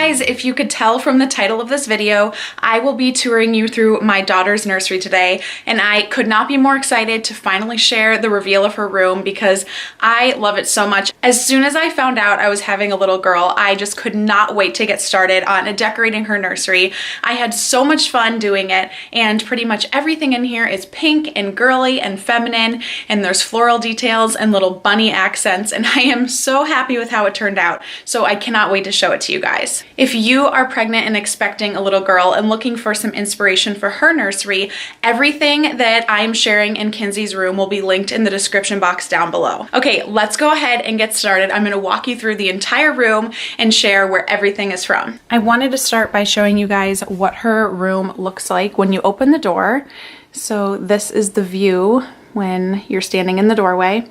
guys, if you could tell from the title of this video, I will be touring you through my daughter's nursery today, and I could not be more excited to finally share the reveal of her room because I love it so much. As soon as I found out I was having a little girl, I just could not wait to get started on decorating her nursery. I had so much fun doing it, and pretty much everything in here is pink and girly and feminine, and there's floral details and little bunny accents, and I am so happy with how it turned out, so I cannot wait to show it to you guys. If you are pregnant and expecting a little girl and looking for some inspiration for her nursery, everything that I'm sharing in Kinsey's room will be linked in the description box down below. Okay, let's go ahead and get started. I'm gonna walk you through the entire room and share where everything is from. I wanted to start by showing you guys what her room looks like when you open the door. So this is the view when you're standing in the doorway.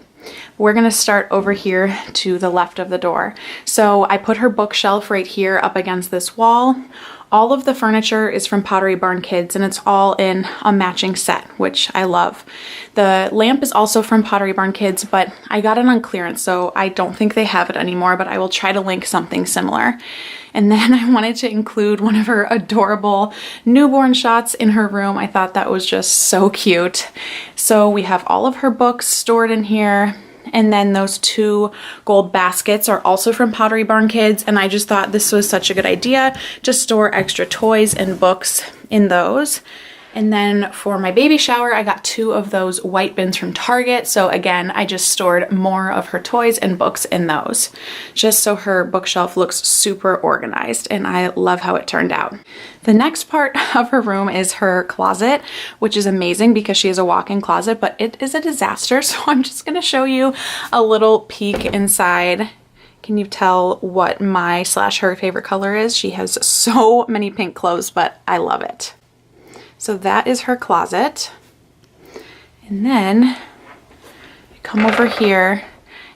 We're gonna start over here to the left of the door. So I put her bookshelf right here up against this wall. All of the furniture is from Pottery Barn Kids, and it's all in a matching set, which I love. The lamp is also from Pottery Barn Kids, but I got it on clearance, so I don't think they have it anymore, but I will try to link something similar. And then I wanted to include one of her adorable newborn shots in her room. I thought that was just so cute. So we have all of her books stored in here. And then those two gold baskets are also from Pottery Barn Kids, and I just thought this was such a good idea to store extra toys and books in those. And then for my baby shower, I got two of those white bins from Target. So again, I just stored more of her toys and books in those, just so her bookshelf looks super organized, and I love how it turned out. The next part of her room is her closet, which is amazing because she has a walk-in closet, but it is a disaster. So I'm just gonna show you a little peek inside. Can you tell what my/her favorite color is? She has so many pink clothes, but I love it. So that is her closet. And then I come over here,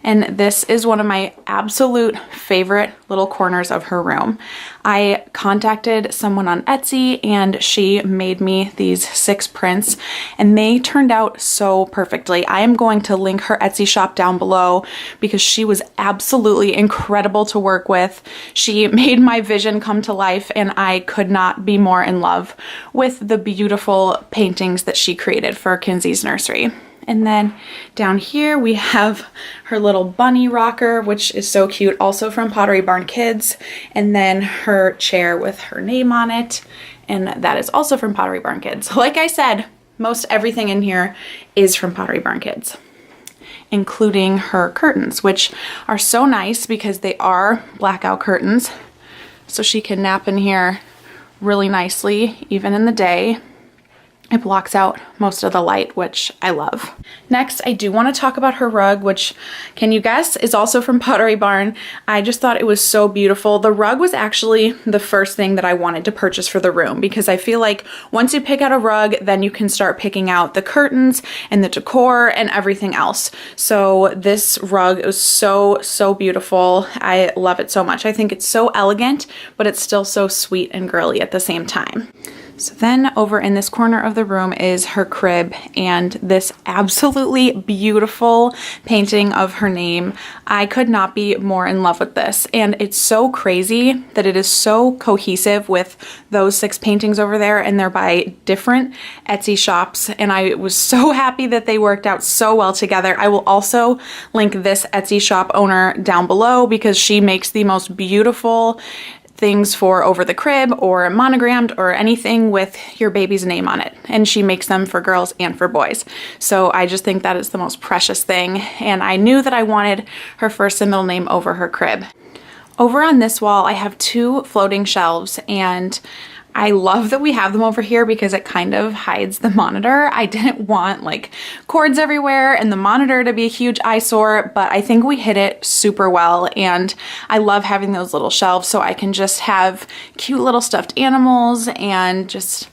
and this is one of my absolute favorite little corners of her room. I contacted someone on Etsy, and she made me these 6 prints, and they turned out so perfectly. I am going to link her Etsy shop down below because she was absolutely incredible to work with. She made my vision come to life, and I could not be more in love with the beautiful paintings that she created for Kinsey's nursery. And then down here we have her little bunny rocker, which is so cute, also from Pottery Barn Kids. And then her chair with her name on it, and that is also from Pottery Barn Kids. Like I said, most everything in here is from Pottery Barn Kids, including her curtains, which are so nice because they are blackout curtains. So she can nap in here really nicely, even in the day. It blocks out most of the light, which I love. Next, I do want to talk about her rug, which, can you guess, is also from Pottery Barn. I just thought it was so beautiful. The rug was actually the first thing that I wanted to purchase for the room because I feel like once you pick out a rug, then you can start picking out the curtains and the decor and everything else. So this rug is so, so beautiful. I love it so much. I think it's so elegant, but it's still so sweet and girly at the same time. So then over in this corner of the room is her crib, and this absolutely beautiful painting of her name. I could not be more in love with this, and it's so crazy that it is so cohesive with those 6 paintings over there, and they're by different Etsy shops, and I was so happy that they worked out so well together. I will also link this Etsy shop owner down below because she makes the most beautiful things for over the crib or monogrammed or anything with your baby's name on it. And she makes them for girls and for boys. So I just think that is the most precious thing. And I knew that I wanted her first and middle name over her crib. Over on this wall, I have 2 floating shelves, and I love that we have them over here because it kind of hides the monitor. I didn't want like cords everywhere and the monitor to be a huge eyesore, but I think we hit it super well, and I love having those little shelves so I can just have cute little stuffed animals and just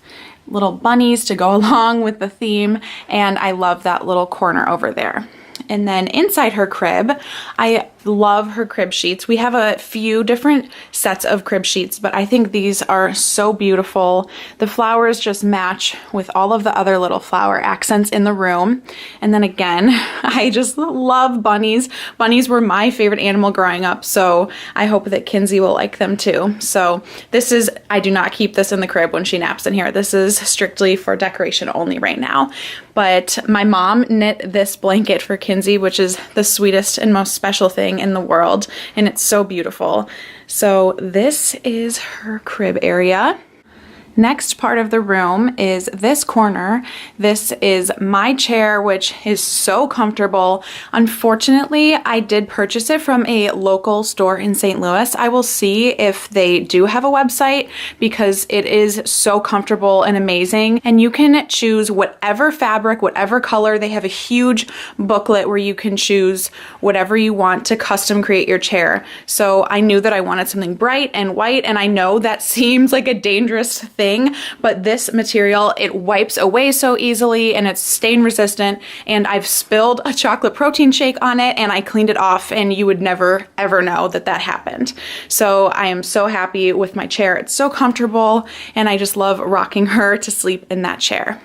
little bunnies to go along with the theme, and I love that little corner over there. And then inside her crib, I love her crib sheets. We have a few different sets of crib sheets, but I think these are so beautiful. The flowers just match with all of the other little flower accents in the room. And then again, I just love bunnies. Bunnies were my favorite animal growing up, so I hope that Kinsey will like them too. So this is, I do not keep this in the crib when she naps in here. This is strictly for decoration only right now. But my mom knit this blanket for Kinsey, which is the sweetest and most special thing in the world, and it's so beautiful. So this is her crib area. Next part of the room is this corner. This is my chair, which is so comfortable. Unfortunately, I did purchase it from a local store in St. Louis. I will see if they do have a website because it is so comfortable and amazing. And you can choose whatever fabric, whatever color. They have a huge booklet where you can choose whatever you want to custom create your chair. So I knew that I wanted something bright and white, and I know that seems like a dangerous thing, but this material, it wipes away so easily and it's stain resistant, and I've spilled a chocolate protein shake on it and I cleaned it off, and you would never ever know that that happened. So I am so happy with my chair. It's so comfortable and I just love rocking her to sleep in that chair.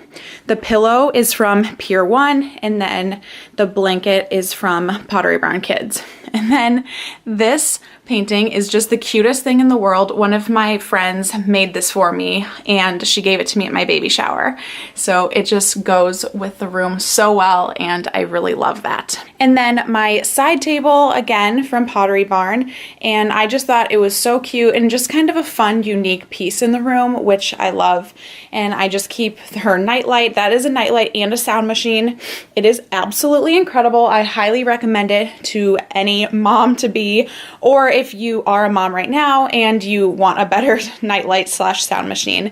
The pillow is from Pier 1, and then the blanket is from Pottery Barn Kids. And then this painting is just the cutest thing in the world. One of my friends made this for me and she gave it to me at my baby shower. So it just goes with the room so well, and I really love that. And then my side table, again from Pottery Barn, and I just thought it was so cute and just kind of a fun, unique piece in the room, which I love. And I just keep her nightlight. That is a nightlight and a sound machine. It is absolutely incredible. I highly recommend it to any mom to be, or if you are a mom right now and you want a better nightlight slash sound machine,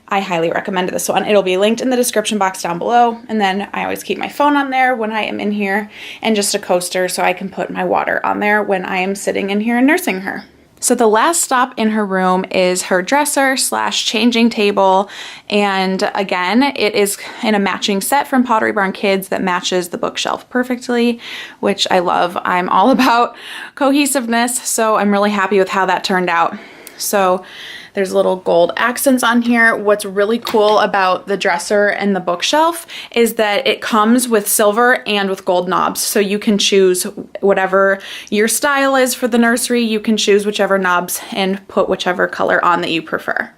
I highly recommend this one. It'll be linked in the description box down below. And then I always keep my phone on there when I am in here, and just a coaster so I can put my water on there when I am sitting in here and nursing her. So the last stop in her room is her dresser slash changing table. And again, it is in a matching set from Pottery Barn Kids that matches the bookshelf perfectly, which I love. I'm all about cohesiveness, so I'm really happy with how that turned out. So there's little gold accents on here. What's really cool about the dresser and the bookshelf is that it comes with silver and with gold knobs. So you can choose whatever your style is for the nursery. You can choose whichever knobs and put whichever color on that you prefer.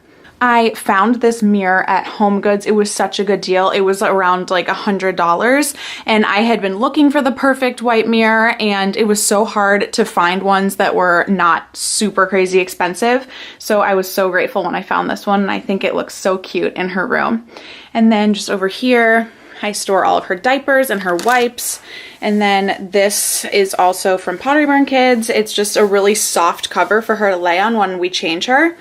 I found this mirror at HomeGoods. It was such a good deal. It was around like $100, and I had been looking for the perfect white mirror, and it was so hard to find ones that were not super crazy expensive. So I was so grateful when I found this one, and I think it looks so cute in her room. And then just over here, I store all of her diapers and her wipes. And then this is also from Pottery Barn Kids. It's just a really soft cover for her to lay on when we change her.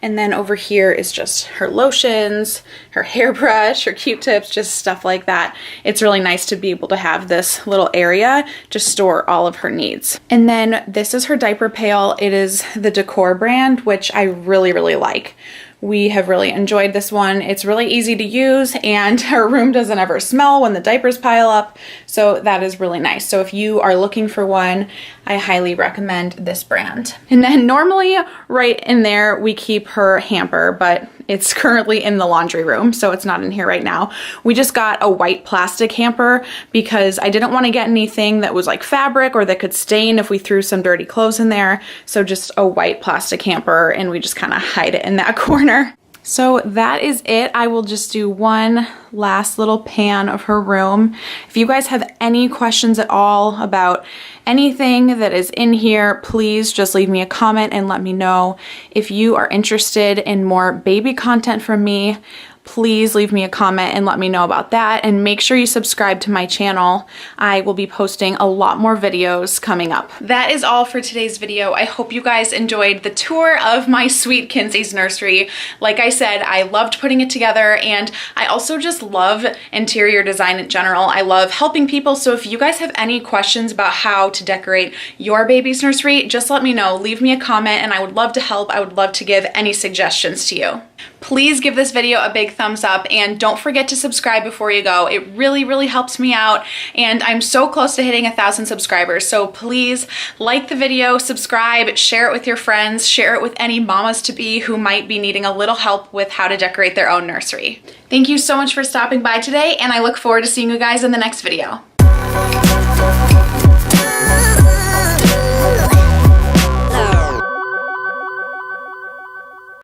And then over here is just her lotions, her hairbrush, her Q-tips, just stuff like that. It's really nice to be able to have this little area to store all of her needs. And then this is her diaper pail. It is the Decor brand, which I really, really like. We have really enjoyed this one. It's really easy to use, and her room doesn't ever smell when the diapers pile up, so that is really nice. So if you are looking for one, I highly recommend this brand. And then normally right in there we keep her hamper, but it's currently in the laundry room, so it's not in here right now. We just got a white plastic hamper because I didn't want to get anything that was like fabric or that could stain if we threw some dirty clothes in there. So just a white plastic hamper, and we just kind of hide it in that corner. So that is it. I will just do one last little pan of her room. If you guys have any questions at all about anything that is in here, please just leave me a comment and let me know. If you are interested in more baby content from me, please leave me a comment and let me know about that, and make sure you subscribe to my channel. I will be posting a lot more videos coming up. That is all for today's video. I hope you guys enjoyed the tour of my sweet Kinsey's nursery. Like I said, I loved putting it together, and I also just love interior design in general. I love helping people, so if you guys have any questions about how to decorate your baby's nursery, just let me know. Leave me a comment and I would love to help. I would love to give any suggestions to you. please give this video a big thumbs up and don't forget to subscribe before you go. It really, really helps me out, and I'm so close to hitting 1,000 subscribers. So please like the video, subscribe, share it with your friends, share it with any mamas to be who might be needing a little help with how to decorate their own nursery. Thank you so much for stopping by today, and I look forward to seeing you guys in the next video.